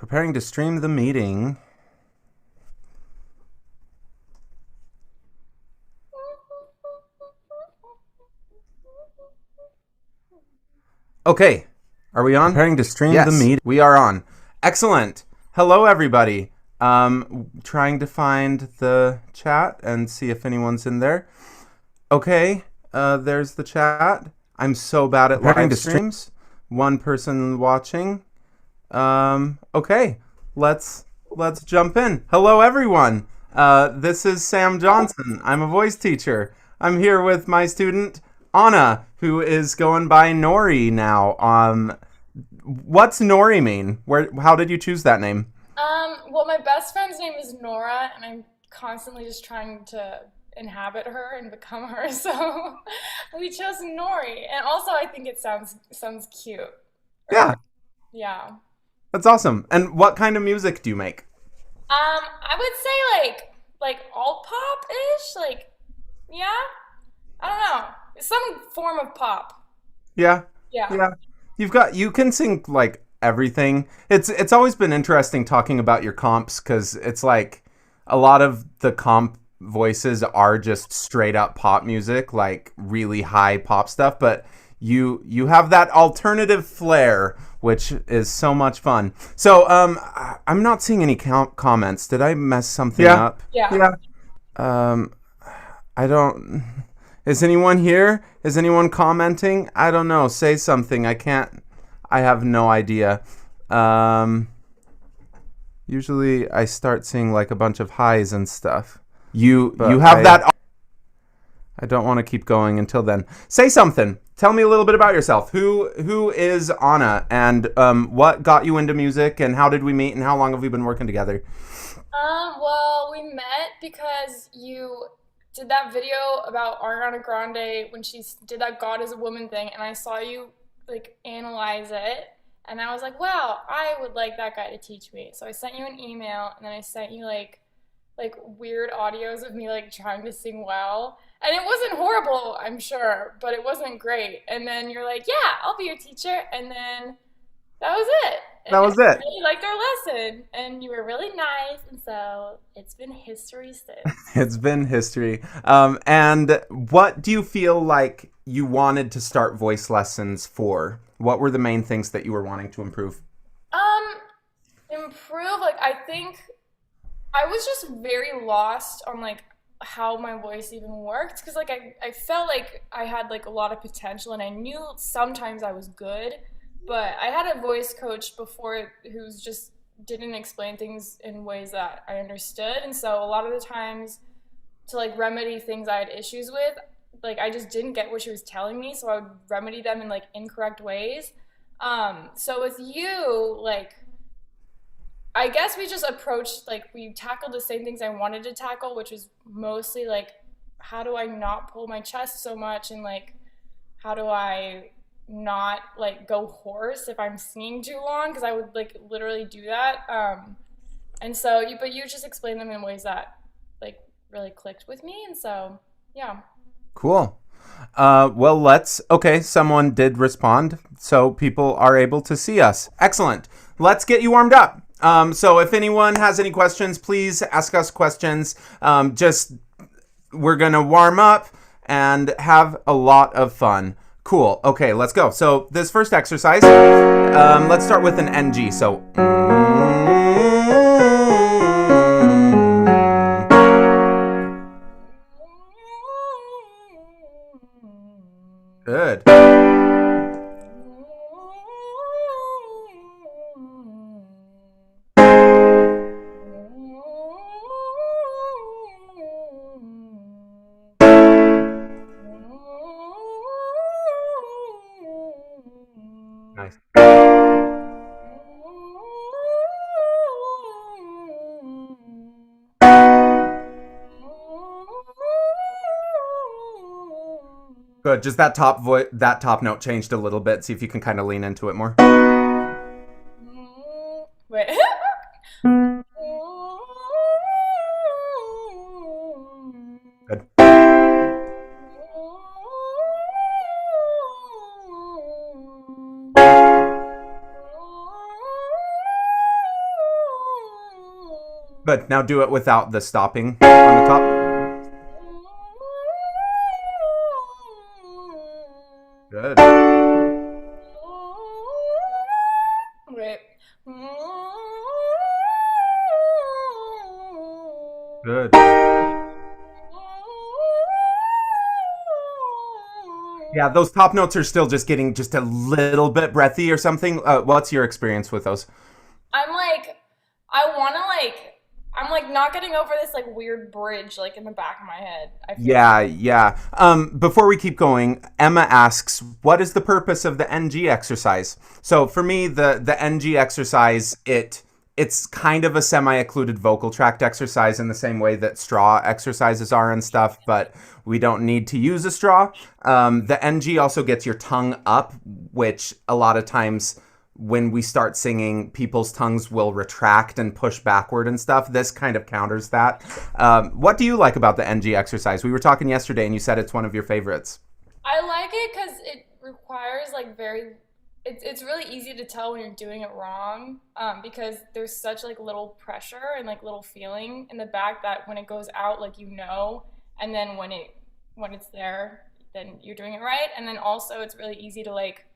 Preparing to stream the meeting. Okay, are we on? Preparing to stream the meeting. We are on. Excellent. Hello, everybody. Trying to find the chat and see if anyone's in there. Okay, there's the chat. I'm so bad at live streams. One person watching. Okay, let's jump in. Hello, everyone. This is Sam Johnson. I'm a voice teacher. I'm here with my student Anna, who is going by Norii now. What's Norii mean? How did you choose that name? Well, my best friend's name is Nora, and I'm constantly just trying to inhabit her and become her, so we chose Nori. And also, I think it sounds cute. Yeah, Yeah. that's awesome. And what kind of music do you make? I would say like alt pop-ish, yeah. I don't know. Some form of pop. Yeah, Yeah. yeah. You can sing like everything. It's always been interesting talking about your comps because it's like a lot of the comp voices are just straight up pop music, like really high pop stuff, but you have that alternative flair, which is so much fun. So I'm not seeing any comments. Did I mess something up? Yeah. Yeah. Um, I don't. Is anyone here? Is anyone commenting? I don't know. Say something. I can't. I have no idea. Usually I start seeing like a bunch of highs and stuff. You have that. I don't want to keep going until then. Say something. Tell me a little bit about yourself. Who is Anna, and what got you into music, and how did we meet, and how long have we been working together? Well, we met because you did that video about Ariana Grande when she did that God is a Woman thing, and I saw you like analyze it, and I was like, wow, I would like that guy to teach me. So I sent you an email, and then I sent you like weird audios of me like trying to sing well. And it wasn't horrible, I'm sure, but it wasn't great. And then you're like, yeah, I'll be your teacher. And then that was it. And That was it. I really liked our lesson. And you were really nice. And so it's been history since. It's been history. And what do you feel like you wanted to start voice lessons for? What were the main things that you were wanting to improve? Improve, like I think I was just very lost on like how my voice even worked because like I felt like I had like a lot of potential and I knew sometimes I was good, but I had a voice coach before who's just didn't explain things in ways that I understood, and so a lot of the times to like remedy things I had issues with, like I just didn't get what she was telling me, so I would remedy them in like incorrect ways. So with you, like I guess we just approached, like, we tackled the same things I wanted to tackle, which was mostly like, how do I not pull my chest so much, and like, how do I not like go hoarse if I'm singing too long? Because I would like literally do that. And so but you just explained them in ways that like really clicked with me, and so yeah. Cool. Well, okay, someone did respond, so people are able to see us. Excellent. Let's get you warmed up. So if anyone has any questions, please ask us questions. We're going to warm up and have a lot of fun. Cool. Okay, let's go. So this first exercise, let's start with an NG. So... Good. Nice. Good. Just that top note changed a little bit. See if you can kind of lean into it more. Wait. Good. Good. Now do it without the stopping on the top. Good. Wait. Good. Yeah, those top notes are still just getting just a little bit breathy or something. What's your experience with those? I'm like, I want to like, I'm like not getting over this like weird bridge like in the back of my head. I feel Yeah, like. yeah. Before we keep going, Emma asks, "What is the purpose of the NG exercise?" So for me, the NG exercise it's kind of a semi-occluded vocal tract exercise in the same way that straw exercises are and stuff, but we don't need to use a straw. The NG also gets your tongue up, which a lot of times when we start singing, people's tongues will retract and push backward and stuff. This kind of counters that. What do you like about the NG exercise? We were talking yesterday and you said it's one of your favorites. I like it because it requires like very. It's really easy to tell when you're doing it wrong, because there's such like little pressure and like little feeling in the back that when it goes out, like and then when it's there, then you're doing it right. And then also it's really easy to like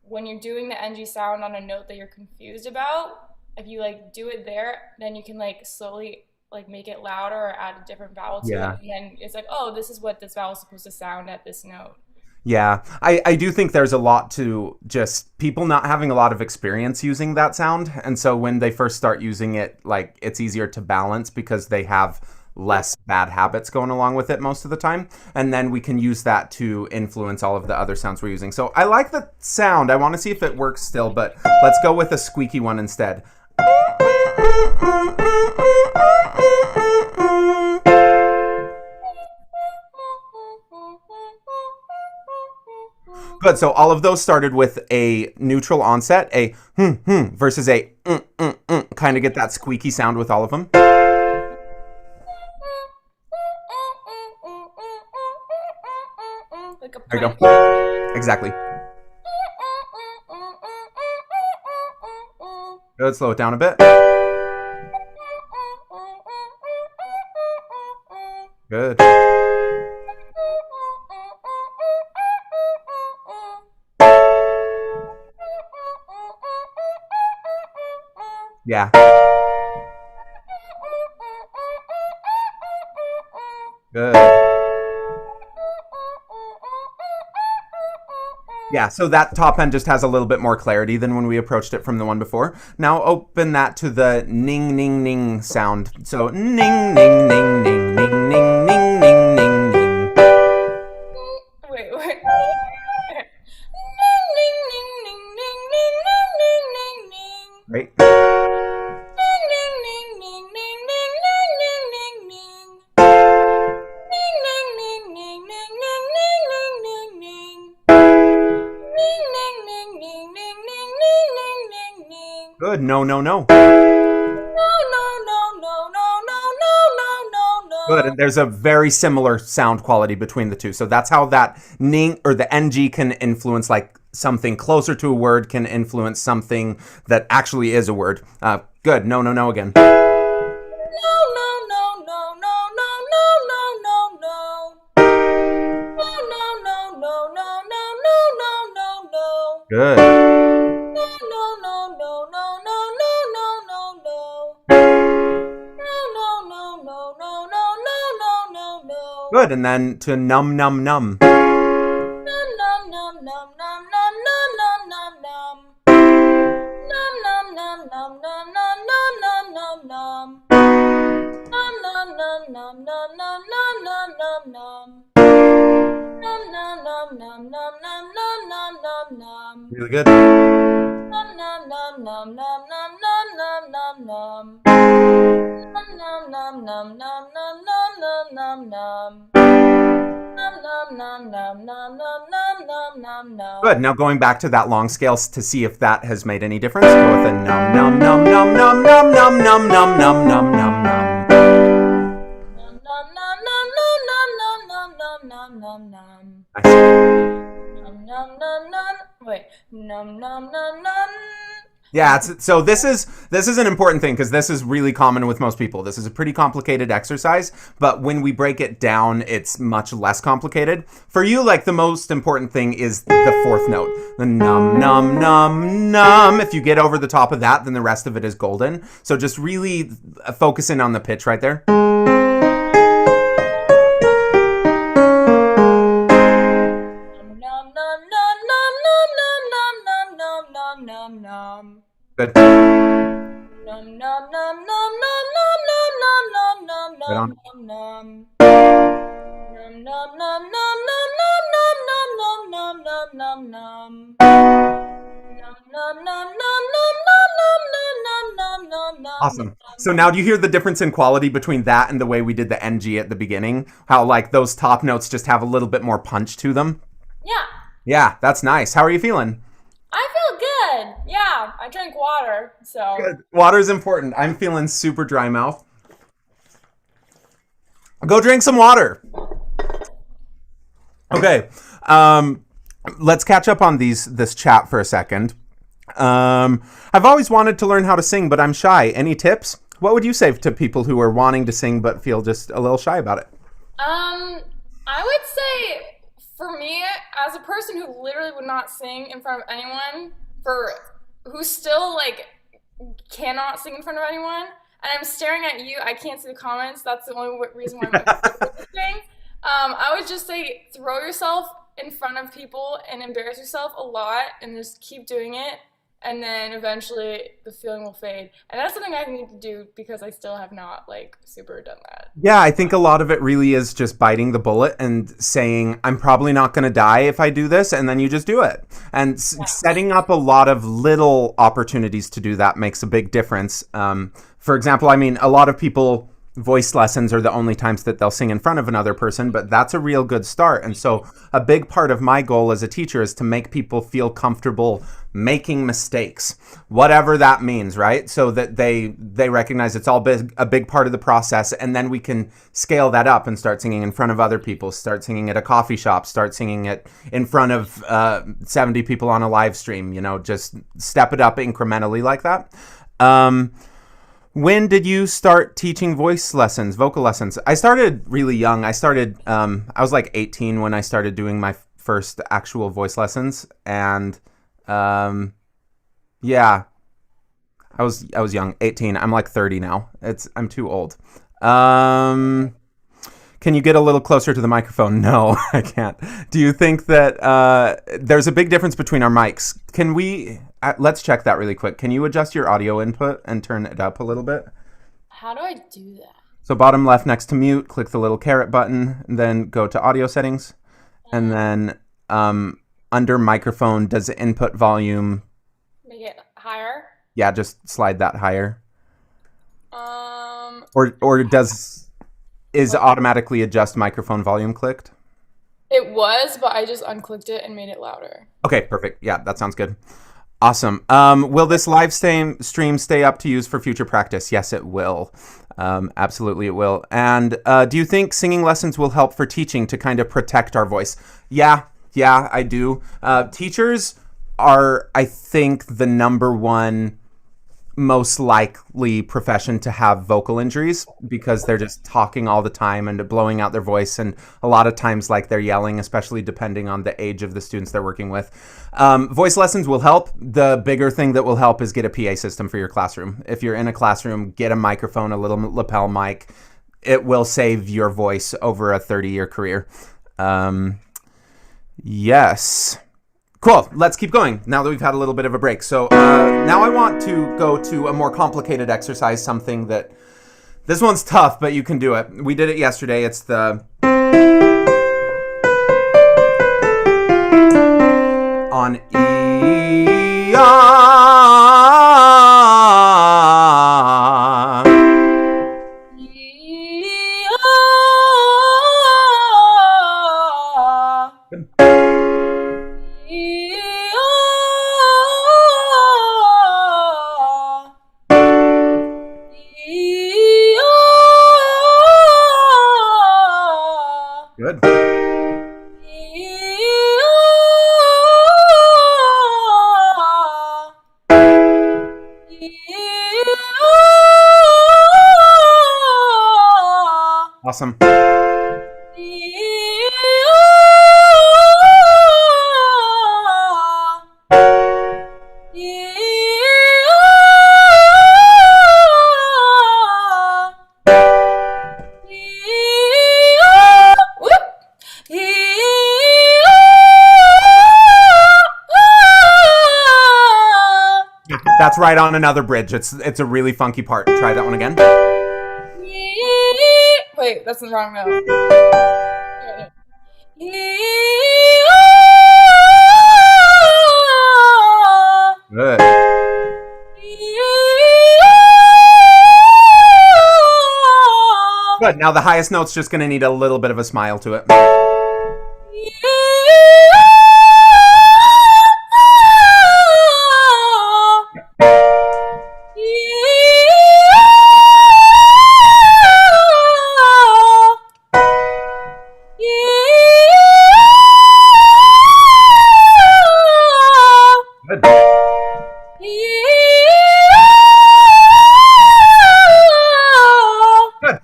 when you're doing the NG sound on a note that you're confused about, if you like do it there, then you can like slowly like make it louder or add a different vowel to it, Yeah. and then it's like, oh, this is what this vowel is supposed to sound at this note. Yeah, I do think there's a lot to just people not having a lot of experience using that sound. And so when they first start using it, like it's easier to balance because they have less bad habits going along with it most of the time. And then we can use that to influence all of the other sounds we're using. So I like the sound. I want to see if it works still, but let's go with a squeaky one instead. Good. So all of those started with a neutral onset, a versus a kind of get that squeaky sound with all of them. Like a There you punch. go. Exactly. Good. Slow it down a bit. Good. Yeah. Good. Yeah, so that top end just has a little bit more clarity than when we approached it from the one before. Now open that to the ning ning ning sound. So ning ning ning ning ning ning ning ning ning ning. Wait, wait. Ning, ning, ning, ning, ning, ning, ning, ning, ning. Right? Ning, ning, ning, ning, ning, ning, ning, ning, ning, ning. Ning, ning, ning, ning, ning, ning, ning, ning, ning, ning. Ning, ning, ning, ning, ning, ning, ning, ning, ning, ning. Good. No, no, no. No, no, no, no, no, no, no, no, no, Good. no. And there's a very similar sound quality between the two. So that's how that ning or the ng can influence like something closer to a word can influence something that actually is a word. Good. No, no, no again. No, no, no, no, no, no, no, no, no, no. No, no, no, no, no, no, no, no, no, no. Good. No, no, no, no, no, no, no, no, no, no. No, no, no, no, no, no, no, no, no, no. Good. And then to num num num. Num, num, num, num, num, num, num, num, num, num. Num, num, num, num, num, num, num, num, num, num. Num, num, num, num, num, num, num, num, num, num. Num, num, num, num, num, num, num, num, num, num. Really good. Num, num, num, num, num, num, num, num, num, num. Num, num, num, num, num, num, num, num, num, num. Num, num, num, num, num, num, num, num, num, num. Good. Now going back to that long scale to see if that has made any difference. Go with a num num num num num num num num num num num num num. Num, num, num, num, num, num, num, num, num, num, num. Nice. Num, num, num, num. Wait. Num, num, num, num. Yeah, so this is an important thing because this is really common with most people. This is a pretty complicated exercise, but when we break it down, it's much less complicated. For you, like the most important thing is the fourth note, the num num num num. If you get over the top of that, then the rest of it is golden. So just really focus in on the pitch right there. Good. Num num num num num num num num num num Right on. num num. Num num num num num num num num num num num num. Num num num num num num num num num num. Awesome. So now do you hear the difference in quality between that and the way we did the NG at the beginning? How like those top notes just have a little bit more punch to them? Yeah. Yeah, that's nice. How are you feeling? I feel good. Yeah, I drank water, so. Good. Water's important. I'm feeling super dry mouth. Go drink some water. Okay. Let's catch up on this chat for a second. I've always wanted to learn how to sing, but I'm shy. Any tips? What would you say to people who are wanting to sing but feel just a little shy about it? I would say for me, as a person who literally would not sing in front of anyone, who still like cannot sing in front of anyone, and I'm staring at you, I can't see the comments. That's the only reason why I'm sing. I would just say throw yourself in front of people and embarrass yourself a lot, and just keep doing it. And then eventually the feeling will fade. And that's something I need to do because I still have not like super done that. Yeah, I think a lot of it really is just biting the bullet and saying, I'm probably not going to die if I do this. And then you just do it. And setting up a lot of little opportunities to do that makes a big difference. For example, I mean, a lot of people, voice lessons are the only times that they'll sing in front of another person, but that's a real good start. And so a big part of my goal as a teacher is to make people feel comfortable making mistakes, whatever that means, right? So that they recognize it's all a big part of the process, and then we can scale that up and start singing in front of other people, start singing at a coffee shop, start singing it in front of 70 people on a live stream, just step it up incrementally like that. When did you start teaching voice lessons, vocal lessons? I started really young. I was like 18 when I started doing my first actual voice lessons. And yeah, I was young, 18. I'm like 30 now. I'm too old. Can you get a little closer to the microphone? No, I can't. Do you think that there's a big difference between our mics? Let's check that really quick. Can you adjust your audio input and turn it up a little bit? How do I do that? So bottom left next to mute, click the little caret button, and then go to audio settings. And then under microphone, does the input volume... Make it higher? Yeah, just slide that higher. Or is automatically adjust microphone volume clicked? It was, but I just unclicked it and made it louder. Okay, perfect. Yeah, that sounds good. Awesome. Will this live stream stay up to use for future practice? Yes, it will. Absolutely, it will. And do you think singing lessons will help for teaching to kind of protect our voice? Yeah, I do. Teachers are, I think, the number one most likely profession to have vocal injuries because they're just talking all the time and blowing out their voice, and a lot of times like they're yelling, especially depending on the age of the students they're working with. Voice lessons will help. The bigger thing that will help is get a PA system for your classroom. If you're in a classroom, get a microphone, a little lapel mic. It will save your voice over a 30-year career. Yes. Cool. Let's keep going now that we've had a little bit of a break. So now I want to go to a more complicated exercise, something that this one's tough, but you can do it. We did it yesterday. It's the on E. Good. Awesome. That's right on another bridge. It's a really funky part. Try that one again. Wait, that's the wrong note. Good. Good. Now the highest note's just going to need a little bit of a smile to it.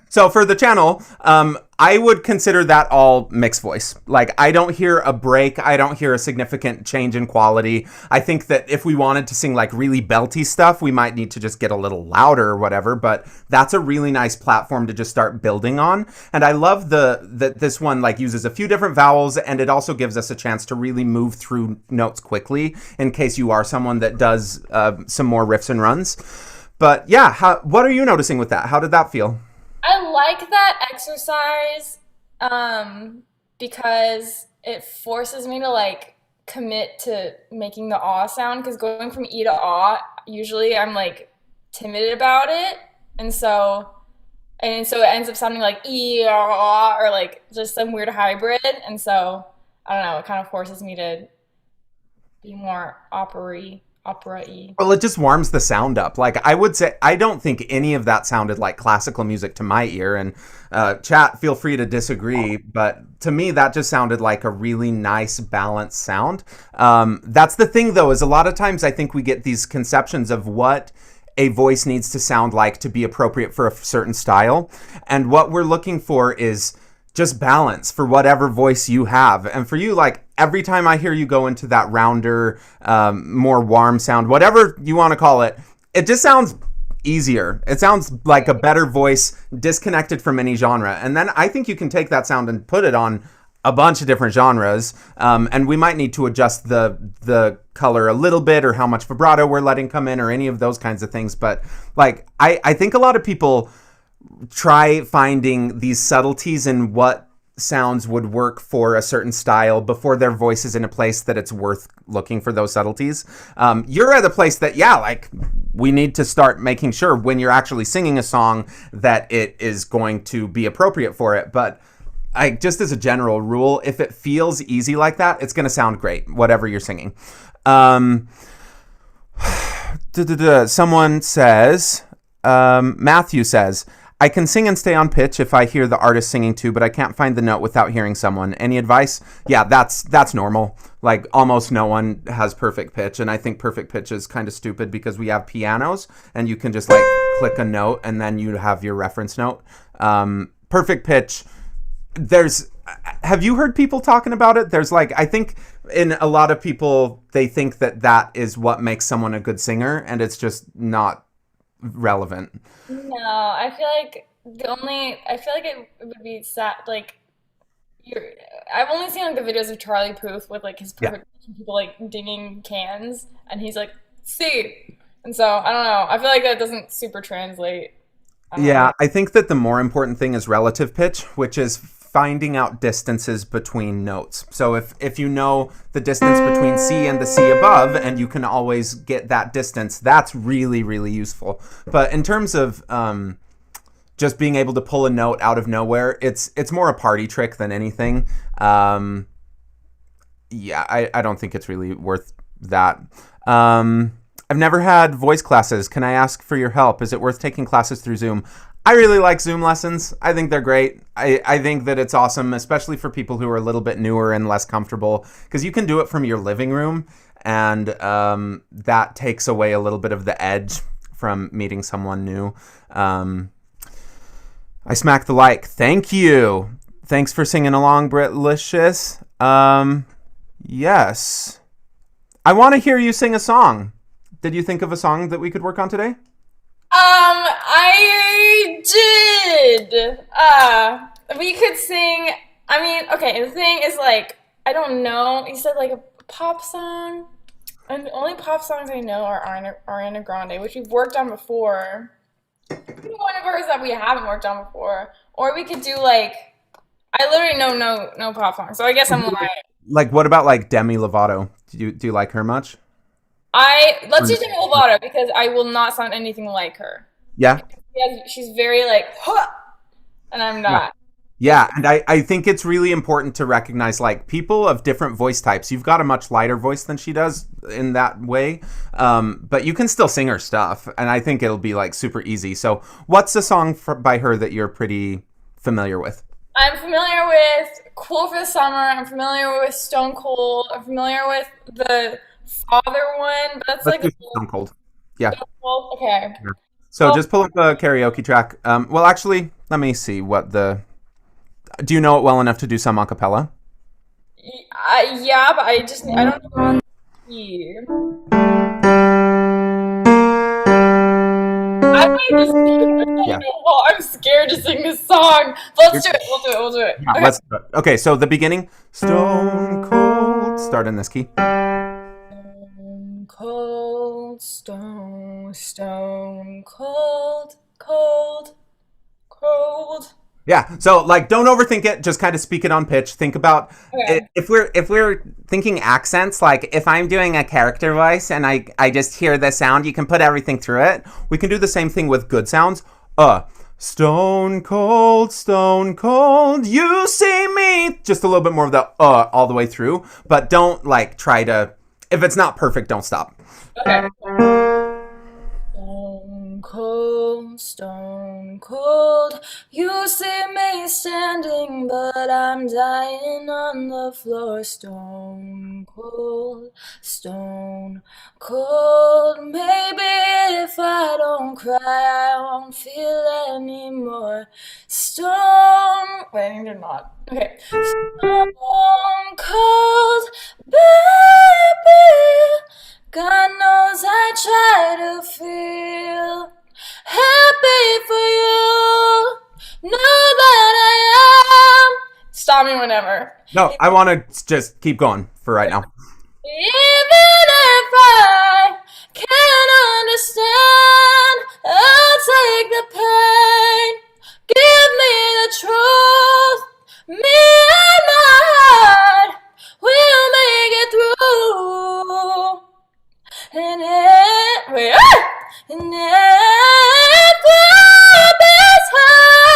So for the channel, I would consider that all mixed voice. Like, I don't hear a break. I don't hear a significant change in quality. I think that if we wanted to sing like really belty stuff, we might need to just get a little louder or whatever, but that's a really nice platform to just start building on. And I love that this one like uses a few different vowels, and it also gives us a chance to really move through notes quickly in case you are someone that does some more riffs and runs. But yeah, what are you noticing with that? How did that feel? I like that exercise because it forces me to like commit to making the ah sound, because going from E to ah, usually I'm like timid about it, and so it ends up sounding like E or ah, or like just some weird hybrid, and so I don't know, it kind of forces me to be more opera-y. Well, it just warms the sound up. Like, I would say, I don't think any of that sounded like classical music to my ear. And chat, feel free to disagree. But to me, that just sounded like a really nice, balanced sound. That's the thing, though, is a lot of times I think we get these conceptions of what a voice needs to sound like to be appropriate for a certain style. And what we're looking for is just balance for whatever voice you have. And for you, like, every time I hear you go into that rounder, more warm sound, whatever you want to call it, it just sounds easier. It sounds like a better voice, disconnected from any genre. And then I think you can take that sound and put it on a bunch of different genres. And we might need to adjust the color a little bit, or how much vibrato we're letting come in, or any of those kinds of things. But like, I think a lot of people try finding these subtleties in what sounds would work for a certain style before their voice is in a place that it's worth looking for those subtleties. You're at a place that, yeah, like, we need to start making sure when you're actually singing a song that it is going to be appropriate for it. But just as a general rule, if it feels easy like that, it's going to sound great, whatever you're singing. Someone says, Matthew says, I can sing and stay on pitch if I hear the artist singing too, but I can't find the note without hearing someone. Any advice? Yeah, that's normal. Like, almost no one has perfect pitch, and I think perfect pitch is kind of stupid because we have pianos and you can just like click a note and then you have your reference note. Perfect pitch, have you heard people talking about it? There's like, I think in a lot of people, they think that is what makes someone a good singer, and it's just not relevant. No, I feel like it would be sad. Like, I've only seen like the videos of Charlie Puth with like his perfect people like dinging cans, and he's like C, and so I don't know. I feel like that doesn't super translate. I think that the more important thing is relative pitch, which is finding out distances between notes. So if you know the distance between C and the C above, and you can always get that distance, that's really, really useful. But in terms of just being able to pull a note out of nowhere, it's more a party trick than anything. I don't think it's really worth that. I've never had voice classes. Can I ask for your help? Is it worth taking classes through Zoom? I really like Zoom lessons. I think they're great. I think that it's awesome, especially for people who are a little bit newer and less comfortable, because you can do it from your living room, and that takes away a little bit of the edge from meeting someone new. I smack the like. Thank you. Thanks for singing along, Britlicious. Yes. I want to hear you sing a song. Did you think of a song that we could work on today? I did. We could sing. I mean, okay, the thing is, like, I don't know. You said, like, a pop song? And the only pop songs I know are Ariana Grande, which we've worked on before. One of hers that we haven't worked on before. Or we could do, like, I literally know no pop songs, so I guess I'm lying. Like, what about, like, Demi Lovato? Do you like her much? Let's do Demi Lovato, because I will not sound anything like her. Yeah? She's very, like, huh! And I'm not. Yeah, and I think it's really important to recognize, like, people of different voice types. You've got a much lighter voice than she does in that way, but you can still sing her stuff, and I think it'll be, like, super easy. So what's a song by her that you're pretty familiar with? I'm familiar with Cool for the Summer. I'm familiar with Stone Cold. I'm familiar with the Father one, but that's Let's like do Stone Cold. Yeah. Stone Cold? Okay. Yeah. So just pull up a karaoke track. Well, actually, let me see what the... Do you know it well enough to do some a cappella? Yeah, but I don't know on the key. I might just well, I'm scared to sing this song. But let's do it. We'll do it. Yeah, Okay. let's do it. Okay, so the beginning. Stone Cold. Start in this key. Stone cold, stone cold, cold. Yeah, so like don't overthink it, just kind of speak it on pitch. Think about if we're thinking accents, like if I'm doing a character voice and I just hear the sound, you can put everything through it. We can do the same thing with good sounds. Stone cold, you see me. Just a little bit more of the all the way through, but don't like try to, if it's not perfect, don't stop. Okay. Stone cold, you see me standing, but I'm dying on the floor. Stone cold, maybe if I don't cry, I won't feel anymore. Wait, I did not. Okay. Stone cold, baby, God knows I try to feel happy for you. Know that I am. Stop me whenever. No, I want to just keep going for right now. Even if I can't understand, I'll take the pain. Give me the truth. Me and my heart will make it through. And if this high,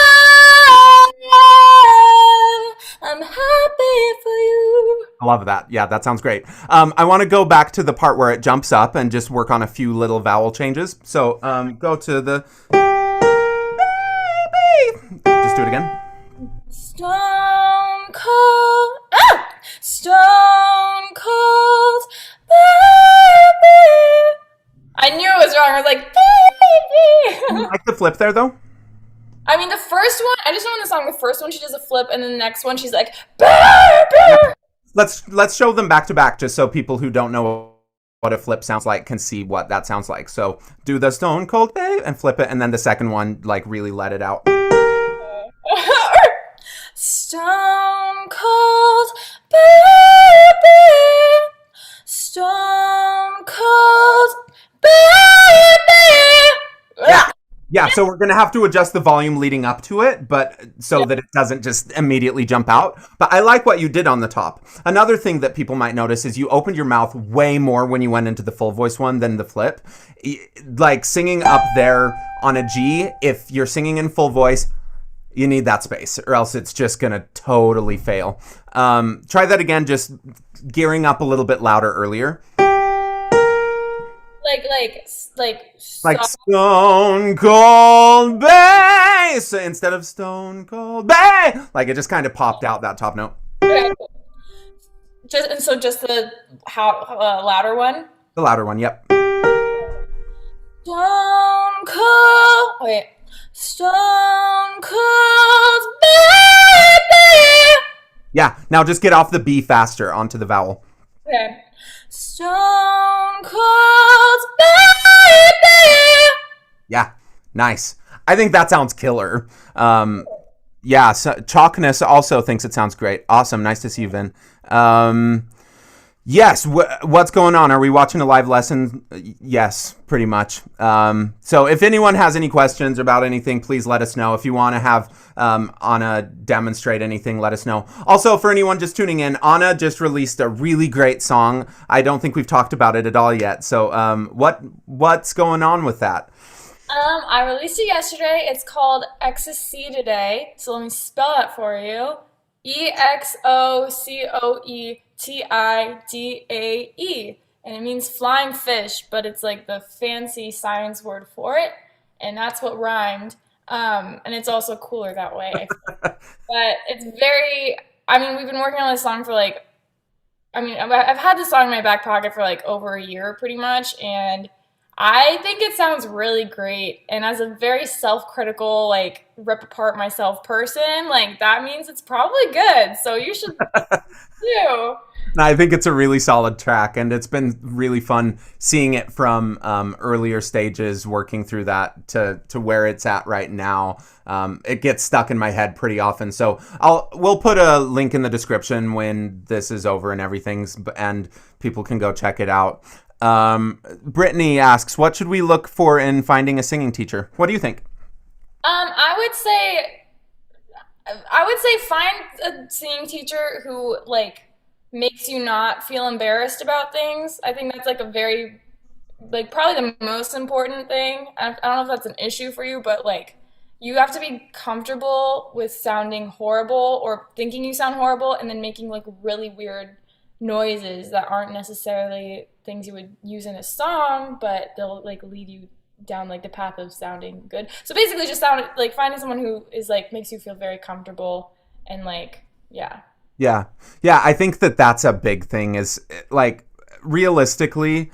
I'm happy for you. I love that. Yeah, that sounds great. I want to go back to the part where it jumps up and just work on a few little vowel changes. So go to the baby. Just do it again. Stone cold, stone cold, baby. I knew it was wrong. I was like, baby. You like the flip there, though? I mean, the first one, I just know in the song, the first one she does a flip, and then the next one she's like, baby. Let's show them back to back, just so people who don't know what a flip sounds like can see what that sounds like. So do the Stone Cold babe and flip it, and then the second one, like, really let it out. Stone cold, baby. Stone cold, baby. Yeah, so we're going to have to adjust the volume leading up to it, but so that it doesn't just immediately jump out. But I like what you did on the top. Another thing that people might notice is you opened your mouth way more when you went into the full voice one than the flip. Like singing up there on a G, if you're singing in full voice, you need that space, or else it's just going to totally fail. Try that again, just gearing up a little bit louder earlier. Like Stone Cold Bass instead of Stone Cold Bass. Like it just kind of popped out that top note. Okay. Just the louder one. The louder one, yep. Stone cold. Wait. Stone cold. Yeah. Now just get off the B faster onto the vowel. Okay. Stone cold baby. Yeah. Nice. I think that sounds killer. Yeah. So, Chalkness also thinks it sounds great. Awesome. Nice to see you, Vin. Yes. What's going on? Are we watching a live lesson? Yes, pretty much. So if anyone has any questions about anything, please let us know. If you want to have Anna demonstrate anything, let us know. Also, for anyone just tuning in, Anna just released a really great song. I don't think we've talked about it at all yet. So what's going on with that? I released it yesterday. It's called Ecstasy Today. So let me spell that for you. EXOCOETIDAE. And it means flying fish, but it's like the fancy science word for it. And that's what rhymed. And it's also cooler that way, I feel. But it's very, I mean, we've been working on this song for like, I mean, I've had this song in my back pocket for like over a year pretty much. And I think it sounds really great. And as a very self-critical, like rip apart myself person, like that means it's probably good. So you should too. I think it's a really solid track, and it's been really fun seeing it from earlier stages, working through that to where it's at right now. It gets stuck in my head pretty often, so we'll put a link in the description when this is over and everything's, and people can go check it out. Brittany asks, what should we look for in finding a singing teacher? What do you think? I would say find a singing teacher who like makes you not feel embarrassed about things. I think that's like a very like probably the most important thing. I don't know if that's an issue for you, but like you have to be comfortable with sounding horrible or thinking you sound horrible and then making like really weird noises that aren't necessarily things you would use in a song, but they'll like lead you down like the path of sounding good. So basically just sound like finding someone who is like makes you feel very comfortable and like yeah. Yeah. I think that's a big thing is like realistically,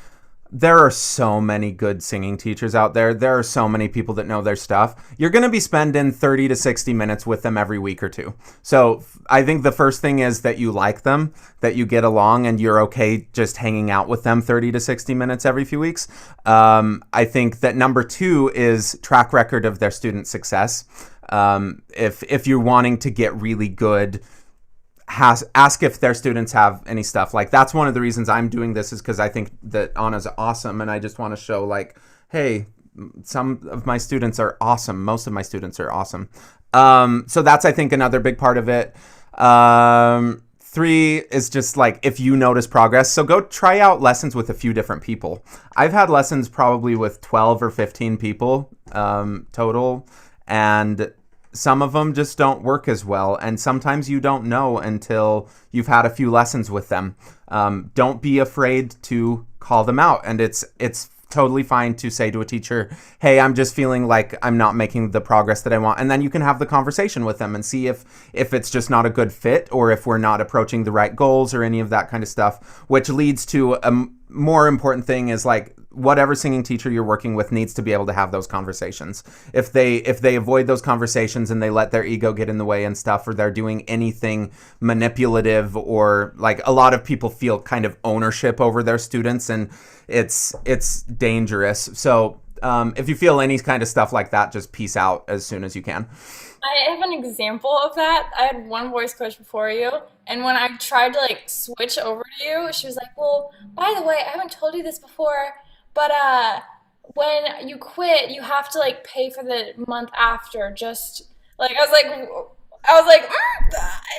there are so many good singing teachers out there. There are so many people that know their stuff. You're going to be spending 30 to 60 minutes with them every week or two. So I think the first thing is that you like them, that you get along, and you're okay just hanging out with them 30 to 60 minutes every few weeks. I think that number two is track record of their student success. If you're wanting to get really good, ask if their students have any stuff. Like that's one of the reasons I'm doing this is because I think that Anna's awesome, and I just want to show like, hey, some of my students are awesome. Most of my students are awesome. So that's I think another big part of it. 3 is just like if you notice progress. So go try out lessons with a few different people. I've had lessons probably with 12 or 15 people total, and some of them just don't work as well, and sometimes you don't know until you've had a few lessons with them. Don't be afraid to call them out, and it's totally fine to say to a teacher, hey, I'm just feeling like I'm not making the progress that I want, and then you can have the conversation with them and see if it's just not a good fit or if we're not approaching the right goals or any of that kind of stuff, which leads to a more important thing is like whatever singing teacher you're working with needs to be able to have those conversations. If they avoid those conversations and they let their ego get in the way and stuff, or they're doing anything manipulative, or like a lot of people feel kind of ownership over their students, and it's dangerous. So if you feel any kind of stuff like that, just peace out as soon as you can. I have an example of that. I had one voice coach before you, and when I tried to like switch over to you, she was like, well, by the way, I haven't told you this before, but when you quit, you have to like pay for the month after. Just like I was like,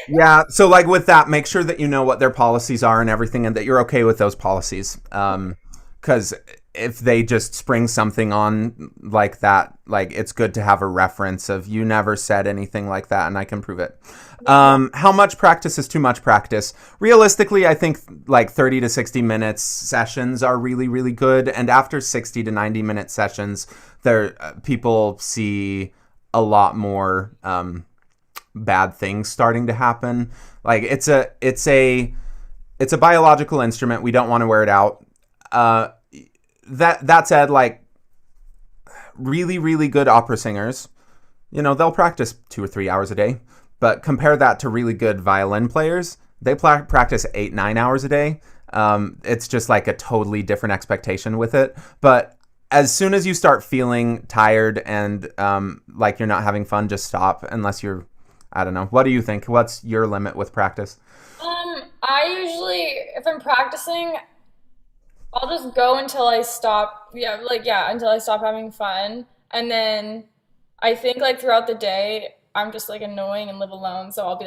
yeah. So like with that, make sure that you know what their policies are and everything, and that you're okay with those policies. Because if they just spring something on like that, like it's good to have a reference of you never said anything like that, and I can prove it. How much practice is too much practice? Realistically, I think like 30 to 60 minutes sessions are really, really good. And after 60 to 90 minute sessions, people see a lot more bad things starting to happen. Like it's a biological instrument. We don't want to wear it out. That said, like really, really good opera singers, they'll practice 2 or 3 hours a day. But compare that to really good violin players. They practice 8-9 hours a day. It's just like a totally different expectation with it. But as soon as you start feeling tired and like you're not having fun, just stop unless you're, I don't know. What do you think? What's your limit with practice? I usually, if I'm practicing, I'll just go until I stop. Yeah, like yeah, until I stop having fun. And then I think like throughout the day, I'm just like annoying and live alone. So I'll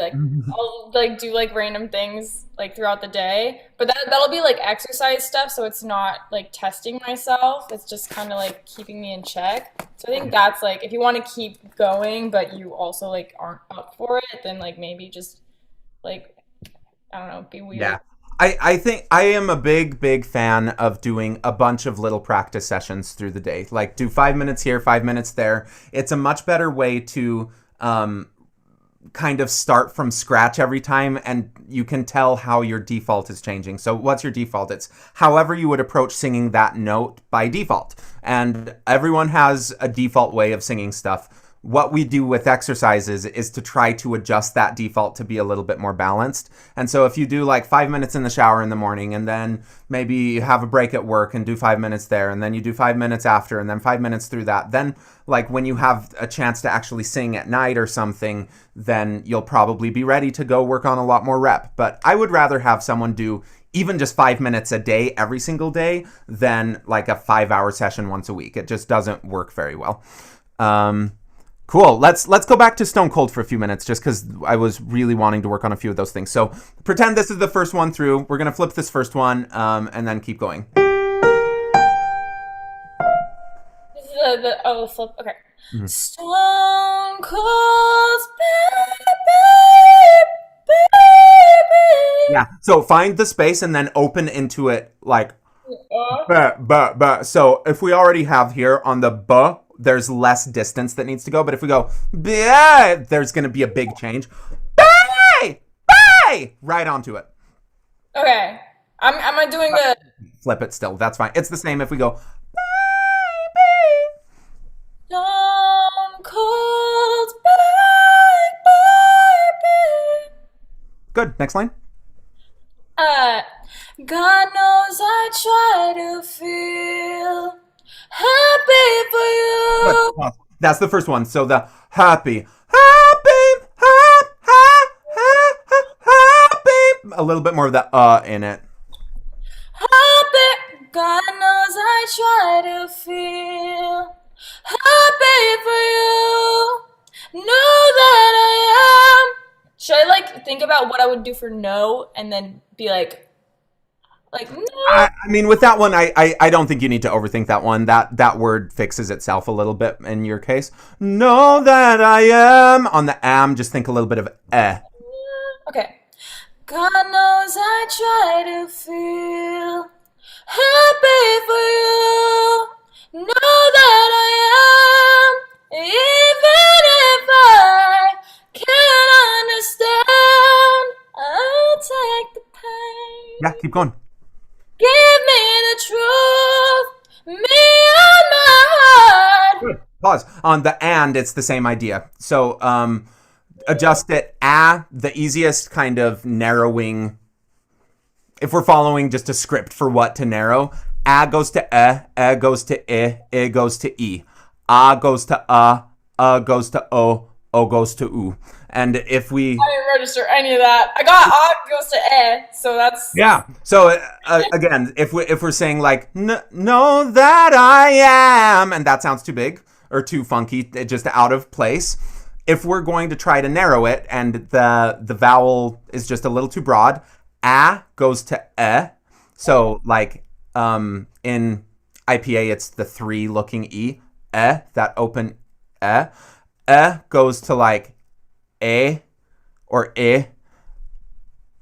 like do like random things like throughout the day. But that'll be like exercise stuff. So it's not like testing myself. It's just kind of like keeping me in check. So I think that's like if you want to keep going, but you also like aren't up for it, then like maybe just like I don't know, be weird. Yeah. I think I am a big fan of doing a bunch of little practice sessions through the day. Like do 5 minutes here, 5 minutes there. It's a much better way to kind of start from scratch every time, and you can tell how your default is changing. So what's your default? It's however you would approach singing that note by default. And everyone has a default way of singing stuff. What we do with exercises is to try to adjust that default to be a little bit more balanced. And so if you do like 5 minutes in the shower in the morning, and then maybe you have a break at work and do 5 minutes there, and then you do 5 minutes after, and then 5 minutes through that, then like when you have a chance to actually sing at night or something, then you'll probably be ready to go work on a lot more rep. But I would rather have someone do even just 5 minutes a day every single day than like a 5-hour session once a week. It just doesn't work very well. Cool. Let's go back to Stone Cold for a few minutes, just because I was really wanting to work on a few of those things. So pretend this is the first one through. We're gonna flip this first one, and then keep going. This is the flip. Okay. Mm-hmm. Stone Cold baby. Yeah. So find the space and then open into it like. So if we already have here on the b, there's less distance that needs to go. But if we go, there's going to be a big change. Right onto it. Okay. I'm doing the... Flip it still. That's fine. It's the same if we go, Stone Cold baby. Good. Next line. God knows I try to feel happy for you. That's the first one. So the happy. A little bit more of the in it. Happy. God knows I try to feel happy for you. Know that I am. Should I like think about what I would do for no and then be like no? I mean, with that one, I don't think you need to overthink that one. That word fixes itself a little bit in your case. Know that I am. On the am, just think a little bit of eh. Okay. God knows I try to feel happy for you. Know that I am. Even if I can't understand, I'll take the pain. Yeah, keep going. Give me the truth, me and my heart. Good. Pause. On the and, it's the same idea. So adjust it. The easiest kind of narrowing, if we're following just a script for what to narrow, goes to goes to I goes to e. Goes to goes to o goes to u. And if we... I didn't register any of that. I got goes to so that's... Yeah. So again, if we're saying like, know that I am, and that sounds too big or too funky, just out of place. If we're going to try to narrow it and the vowel is just a little too broad, goes to So like in IPA, it's the 3 looking E. That open goes to like a or I.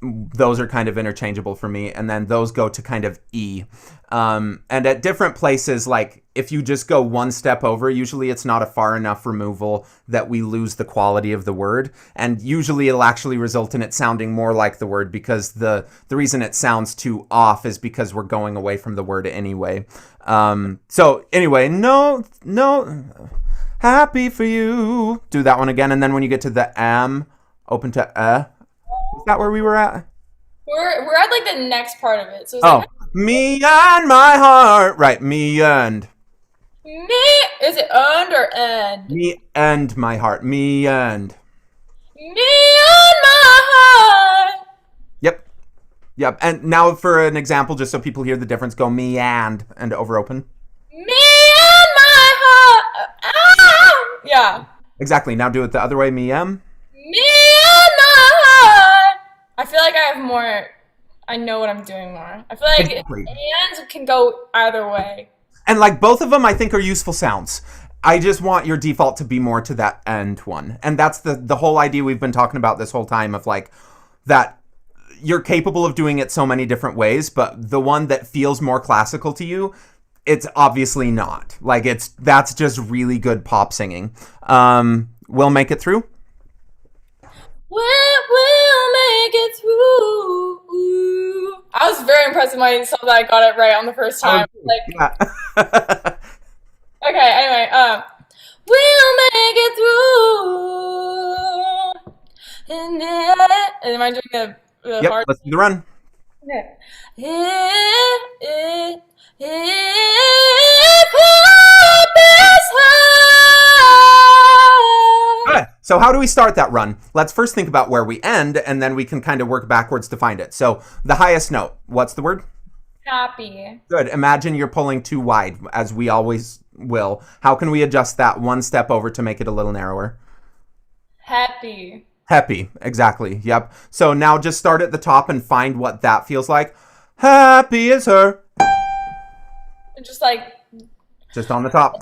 Those are kind of interchangeable for me. And then those go to kind of E. And at different places, like if you just go one step over, usually it's not a far enough removal that we lose the quality of the word. And usually it'll actually result in it sounding more like the word, because the reason it sounds too off is because we're going away from the word anyway. So anyway, no, happy for you. Do that one again. And then when you get to the am, open to Is that where we were at? We're at like the next part of it. So it's Oh, like, me and my heart. Right, me and. me. Is it and or end? Me and my heart. Me and. Me and my heart. Yep. And now for an example, just so people hear the difference, go me and over open. Me and my heart. Ah! Yeah. Exactly. Now do it the other way. Me and. Me and my heart. I feel like I have more. I know what I'm doing more. I feel like Exactly. and can go either way. And like both of them, I think are useful sounds. I just want your default to be more to that end one. And that's the whole idea we've been talking about this whole time of like that you're capable of doing it so many different ways, but the one that feels more classical to you, it's obviously not. Like that's just really good pop singing. We'll make it through. We'll make it through. I was very impressed with myself that I got it right on the first time. Yeah. Okay, anyway, we'll make it through. And am I doing the Yep, hard? let's do the run. Okay. Good. So how do we start that run? Let's first think about where we end, and then we can kind of work backwards to find it. So the highest note, what's the word? Happy. Good. Imagine you're pulling too wide, as we always will. How can we adjust that one step over to make it a little narrower? Happy. Happy. Exactly. Yep. So now just start at the top and find what that feels like. Happy is her. Just like. Just on the top.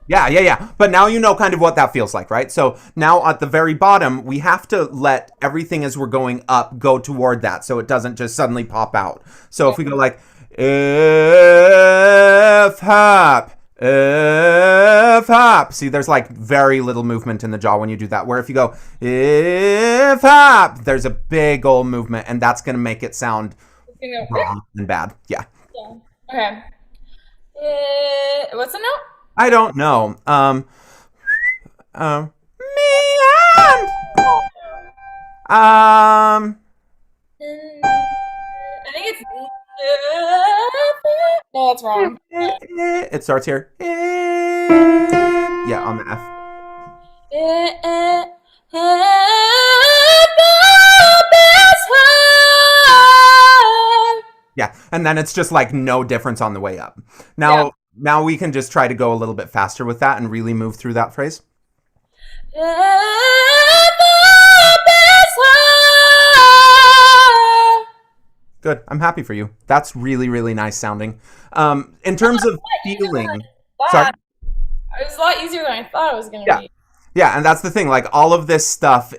Yeah. But now you know kind of what that feels like, right? So now at the very bottom, we have to let everything as we're going up go toward that so it doesn't just suddenly pop out. So if we go like, F hop. See, there's like very little movement in the jaw when you do that. Where if you go, F hop, there's a big old movement, and that's going to make it sound wrong and bad. Yeah. Okay. What's the note? I don't know. Me and. I think it's. No, that's wrong. It starts here. Yeah, on the F. Yeah, and then it's just like no difference on the way up. Now we can just try to go a little bit faster with that and really move through that phrase. Good. I'm happy for you. That's really, really nice sounding. In terms of feeling... Sorry? It was a lot easier than I thought it was going to be. Yeah, and that's the thing. Like, all of this stuff,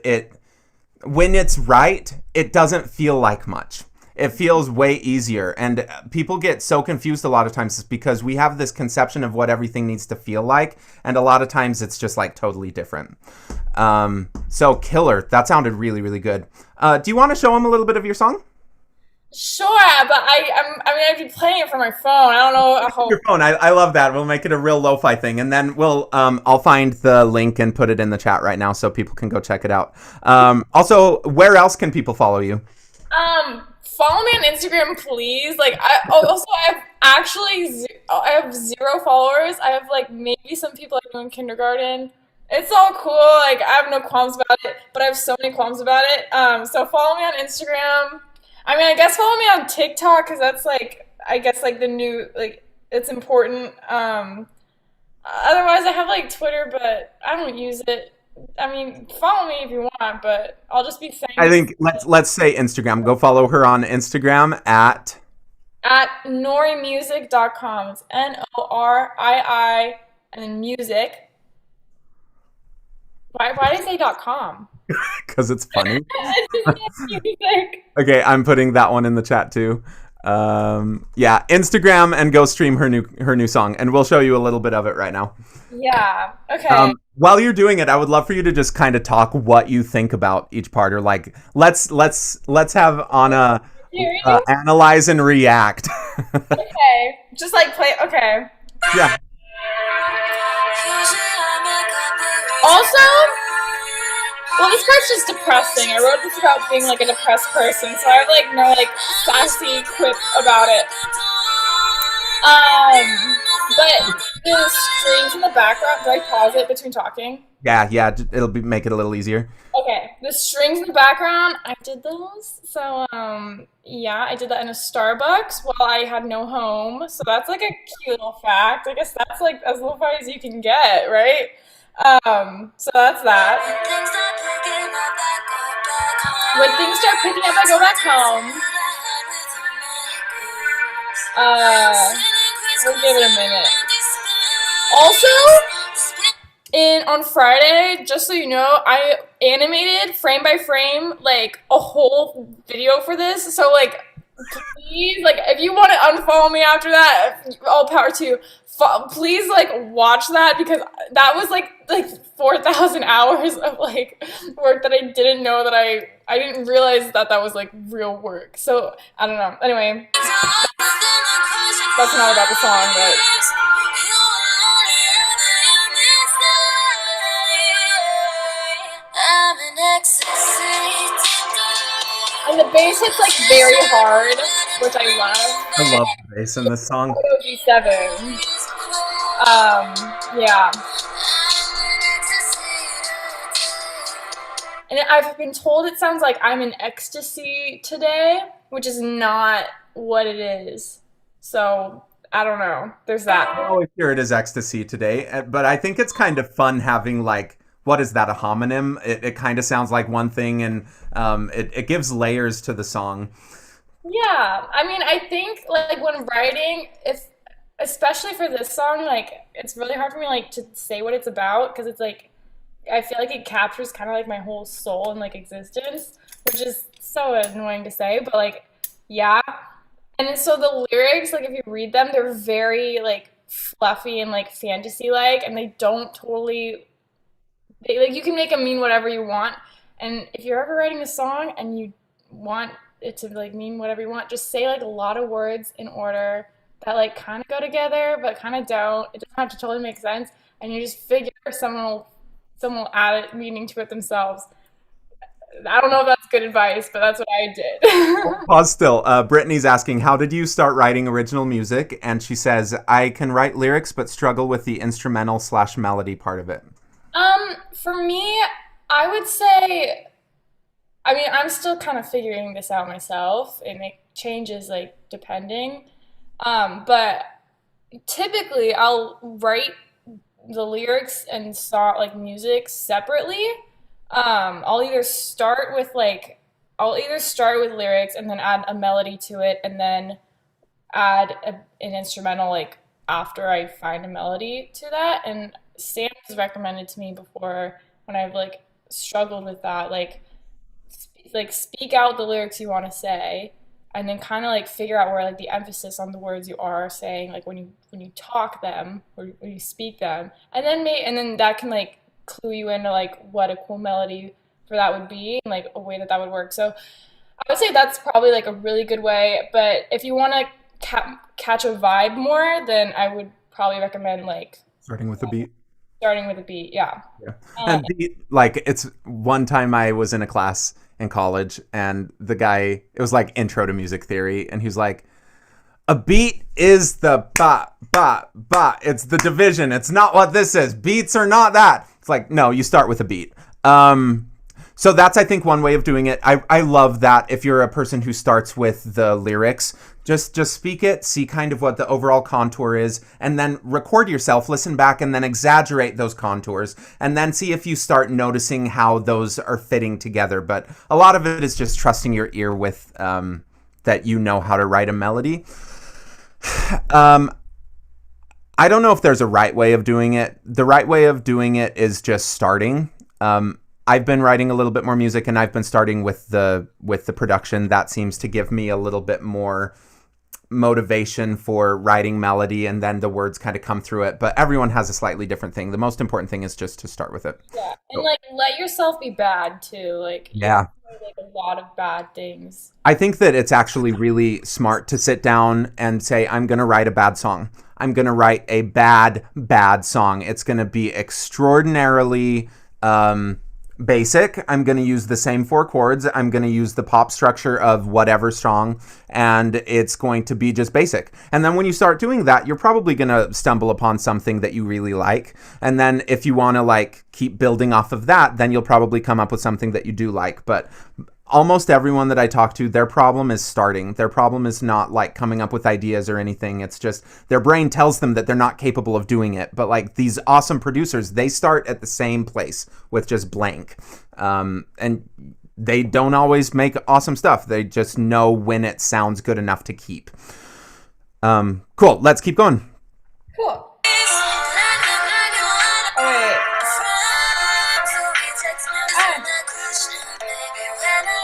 when it's right, it doesn't feel like much. It feels way easier. And people get so confused a lot of times because we have this conception of what everything needs to feel like. And a lot of times it's just, like, totally different. So, killer. That sounded really, really good. Do you want to show them a little bit of your song? Sure, but I've been playing it from my phone. I don't know. Your phone. I love that. We'll make it a real lo-fi thing, and then I'll find the link and put it in the chat right now so people can go check it out. Also, where else can people follow you? Follow me on Instagram, please. Like, I have 0 followers. I have like maybe some people I know in kindergarten. It's all cool. Like, I have no qualms about it, but I have so many qualms about it. So follow me on Instagram. I mean, I guess follow me on TikTok because that's like, I guess like the new, like, it's important. Otherwise, I have like Twitter, but I don't use it. I mean, follow me if you want, but I'll just be saying. I think let's say Instagram. Go follow her on Instagram at norimusic.com. It's NORII and then music. Why did I say .com? Because it's funny. Okay, I'm putting that one in the chat too. Yeah, Instagram and go stream her new song, and we'll show you a little bit of it right now. Yeah. Okay. While you're doing it, I would love for you to just kind of talk what you think about each part, or like let's have Anna analyze and react. Okay. Just like play. Okay. Yeah. this part's just depressing. I wrote this about being like a depressed person, so I have like no like sassy quip about it. But the strings in the background, do I pause it between talking? Yeah, it'll make it a little easier. Okay, the strings in the background, I did those. So, yeah, I did that in a Starbucks while I had no home. So that's like a cute little fact. I guess that's like as lo-fi as you can get, right? So that's that. When things start picking up, I go back home. We'll give it a minute. Also, on Friday, just so you know, I animated frame by frame like a whole video for this. So like, please, like, if you want to unfollow me after that, all power to you. Please like watch that, because that was like 4,000 hours of like work that I didn't know that I didn't realize that was like real work. So I don't know. Anyway, that's not about the song, but. And the bass hits like very hard, which I love. I love the bass in this song. G7. Yeah. And I've been told it sounds like I'm in ecstasy today, which is not what it is. So I don't know. There's that. I always hear it as ecstasy today, but I think it's kind of fun having like, what is that, a homonym? It kind of sounds like one thing, and it gives layers to the song. Yeah, I mean, I think like when writing, especially for this song, like it's really hard for me like to say what it's about, because it's like I feel like it captures kind of like my whole soul and like existence, which is so annoying to say, but like yeah. And so the lyrics, like if you read them, they're very like fluffy and like fantasy like, and they don't totally. Like you can make them mean whatever you want, and if you're ever writing a song and you want it to like mean whatever you want, just say like a lot of words in order that like kind of go together but kind of don't. It doesn't have to totally make sense, and you just figure someone will add it meaning to it themselves. I don't know if that's good advice, but that's what I did. Pause still. Brittany's asking, how did you start writing original music? And she says, I can write lyrics but struggle with the instrumental/melody part of it. For me, I would say, I mean, I'm still kind of figuring this out myself. It changes like depending. But typically I'll write the lyrics and song like music separately. I'll either start with lyrics and then add a melody to it, and then add an instrumental like after I find a melody to that. And Sam has recommended to me before when I've like struggled with that, like speak out the lyrics you want to say, and then kind of like figure out where like the emphasis on the words you are saying, like when you talk them or when you speak them, and then that can like clue you into like what a cool melody for that would be, and like a way that would work. So I would say that's probably like a really good way. But if you want to catch a vibe more, then I would probably recommend like starting with a beat. Yeah. And it's one time I was in a class in college, and the guy, it was like intro to music theory, and he was like, a beat is the ba, ba, ba. It's the division. It's not what this is. Beats are not that. It's like, no, you start with a beat. So that's, I think, one way of doing it. I love that if you're a person who starts with the lyrics, just speak it, see kind of what the overall contour is, and then record yourself, listen back, and then exaggerate those contours, and then see if you start noticing how those are fitting together. But a lot of it is just trusting your ear with that you know how to write a melody. I don't know if there's a right way of doing it. The right way of doing it is just starting. I've been writing a little bit more music, and I've been starting with the production. That seems to give me a little bit more motivation for writing melody, and then the words kind of come through it. But everyone has a slightly different thing. The most important thing is just to start with it. Yeah, and like let yourself be bad too. Like yeah, like a lot of bad things. I think that it's actually really smart to sit down and say, I'm going to write a bad song. I'm going to write a bad song. It's going to be extraordinarily basic. I'm going to use the same 4 chords. I'm going to use the pop structure of whatever song, and it's going to be just basic. And then when you start doing that, you're probably going to stumble upon something that you really like. And then if you want to like keep building off of that, then you'll probably come up with something that you do like. But almost everyone that I talk to, their problem is starting. Their problem is not like coming up with ideas or anything. It's just their brain tells them that they're not capable of doing it. But like these awesome producers, they start at the same place with just blank. And they don't always make awesome stuff. They just know when it sounds good enough to keep. Cool. Let's keep going. Cool. Oh, wait.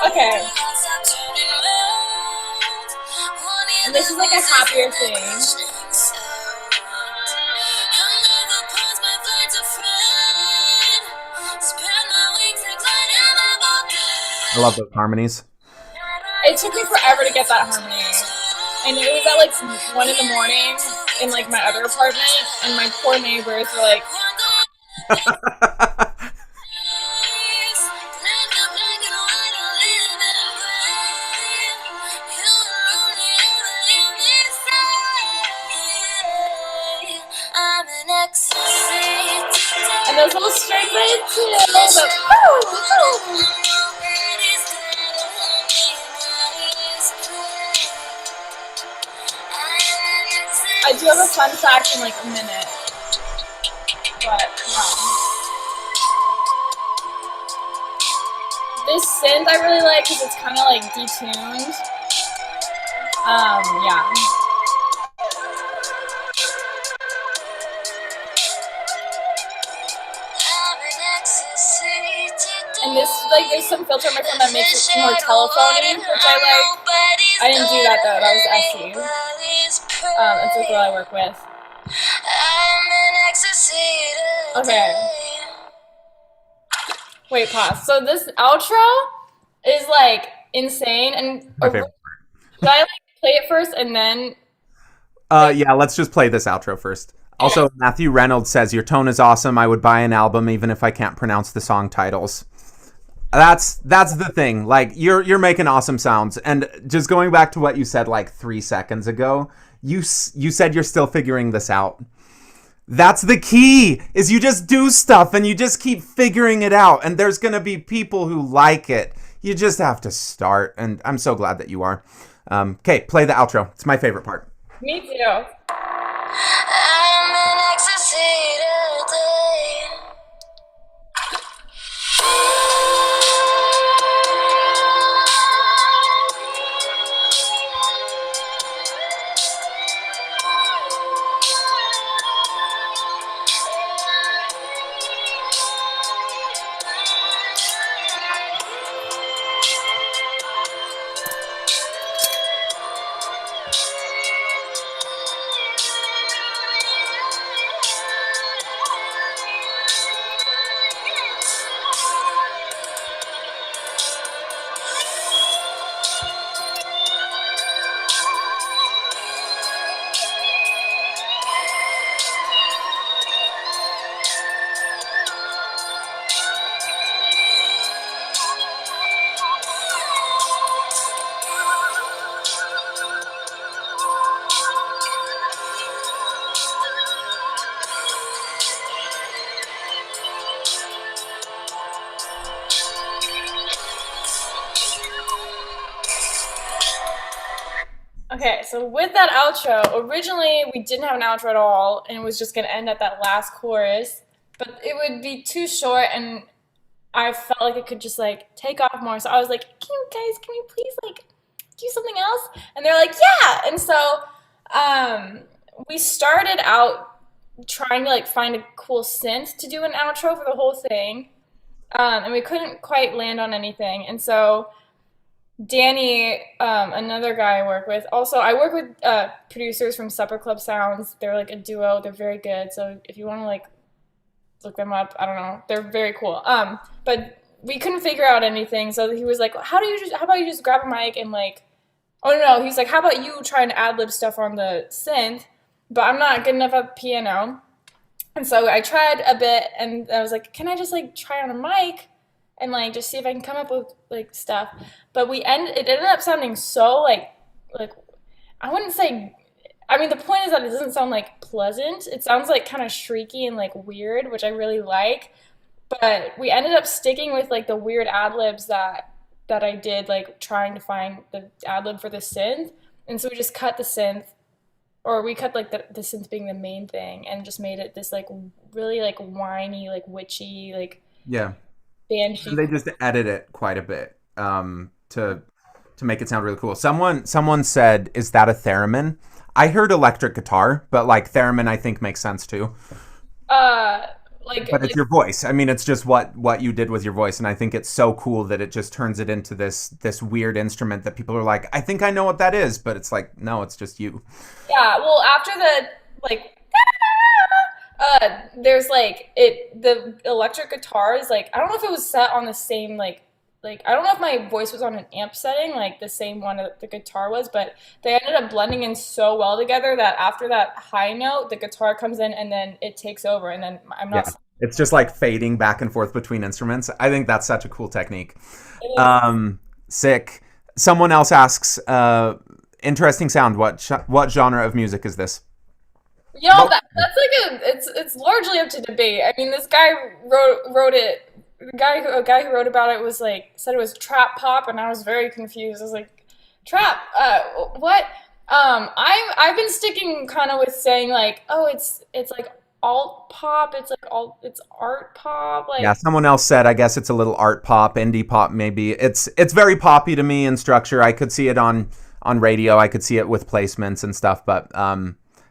Okay. And this is like a happier thing. I love those harmonies. It took me forever to get that harmony. And it was at like 1 in the morning in like my other apartment, and my poor neighbors were like, and those little strings I did too. I do have a fun fact in like a minute, but this synth I really like because it's kind of like detuned. Yeah. And this, like, there's some filter on my phone that makes it more telephony, which I like. I didn't do that though, that was Essie. It's the girl I work with. Okay. Wait, pause. So this outro is like insane, and My favorite part. should I like play it first and then? Yeah, let's just play this outro first. Also, Matthew Reynolds says, your tone is awesome. I would buy an album even if I can't pronounce the song titles. That's the thing. Like, you're making awesome sounds. And just going back to what you said like 3 seconds ago, you said you're still figuring this out. That's the key, is you just do stuff and you just keep figuring it out. And there's going to be people who like it. You just have to start. And I'm so glad that you are. Okay, play the outro. It's my favorite part. Me too. I'm in ecstasy today. Okay, so with that outro, originally we didn't have an outro at all, and it was just gonna end at that last chorus, but it would be too short, and I felt like it could just like take off more. So I was like, can we please like do something else? And they're like, yeah. And so we started out trying to like find a cool synth to do an outro for the whole thing, and we couldn't quite land on anything. And so Danny, another guy I work with. Also, I work with producers from Supper Club Sounds. They're like a duo. They're very good. So if you want to like look them up, I don't know. They're very cool. But we couldn't figure out anything. So he was like, how about you just grab a mic and like, oh no, he's like, how about you try and ad-lib stuff on the synth? But I'm not good enough at piano. And so I tried a bit, and I was like, can I just like try on a mic? and like just see if I can come up with like stuff. But it ended up sounding so like I wouldn't say. I mean, the point is that it doesn't sound like pleasant. It sounds like kind of shrieky and like weird, which I really like. But we ended up sticking with like the weird ad libs that I did, like trying to find the ad lib for the synth. And so we just cut the synth, or we cut like the synth being the main thing, and just made it this like really like whiny, like witchy, like Yeah. banshee. And they just edit it quite a bit to make it sound really cool. Someone said, "Is that a theremin?" I heard electric guitar, but like theremin, I think makes sense too. But it's your voice. I mean, it's just what you did with your voice, and I think it's so cool that it just turns it into this weird instrument that people are like, I think I know what that is, but it's like, no, it's just you. Yeah, well, after the like, there's like the electric guitar is like, I don't know if it was set on the same like I don't know if my voice was on an amp setting like the same one that the guitar was, but they ended up blending in so well together that after that high note, the guitar comes in and then it takes over, and then I'm not. Yeah. It's just like fading back and forth between instruments. I think that's such a cool technique. Sick. Someone else asks, interesting sound. What genre of music is this? Yo, that's like it's largely up to debate. I mean, this guy wrote it. A guy who wrote about it was like said it was trap pop, and I was very confused. I was like, trap? What? I've been sticking kind of with saying like, oh, it's like alt pop. It's art pop. Like, yeah, someone else said, I guess it's a little art pop, indie pop. Maybe it's very poppy to me in structure. I could see it on radio. I could see it with placements and stuff, but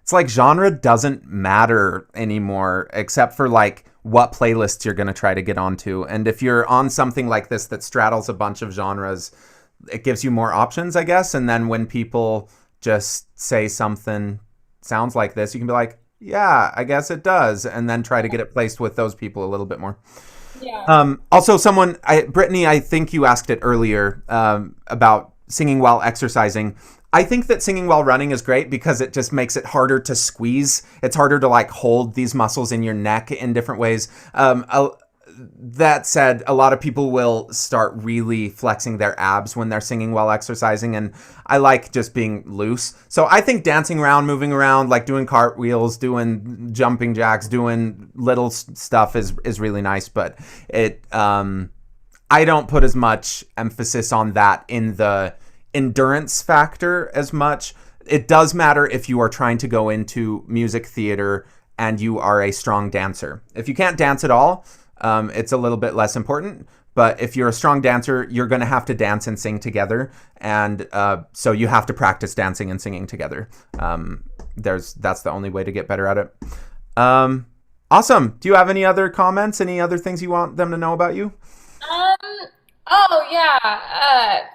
it's like genre doesn't matter anymore, except for like what playlists you're going to try to get onto. And if you're on something like this that straddles a bunch of genres, it gives you more options, I guess. And then when people just say something sounds like this, you can be like, yeah, I guess it does. And then try to get it placed with those people a little bit more. Yeah. Also, Brittany, I think you asked it earlier about singing while exercising. I think that singing while running is great because it just makes it harder to squeeze. It's harder to like hold these muscles in your neck in different ways. That said, a lot of people will start really flexing their abs when they're singing while exercising, and I like just being loose. So I think dancing around, moving around, like doing cartwheels, doing jumping jacks, doing little stuff is really nice, but I don't put as much emphasis on that in the endurance factor as much. It does matter if you are trying to go into music theater and you are a strong dancer. If you can't dance at all, it's a little bit less important. But if you're a strong dancer, you're going to have to dance and sing together. And so you have to practice dancing and singing together. That's the only way to get better at it. Awesome. Do you have any other comments? Any other things you want them to know about you? Oh yeah.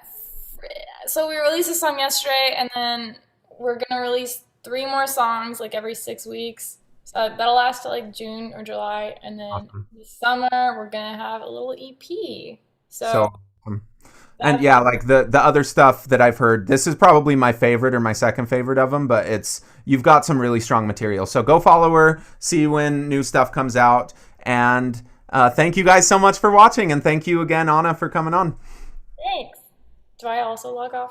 So we released a song yesterday, and then we're gonna release 3 more songs like every 6 weeks. So that'll last till like June or July, and then Awesome. this summer we're gonna have a little EP. So and yeah, like the other stuff that I've heard, this is probably my favorite or my second favorite of them, but you've got some really strong material. So go follow her, see when new stuff comes out, and thank you guys so much for watching, and thank you again, Anna, for coming on. Thanks. Do I also log off?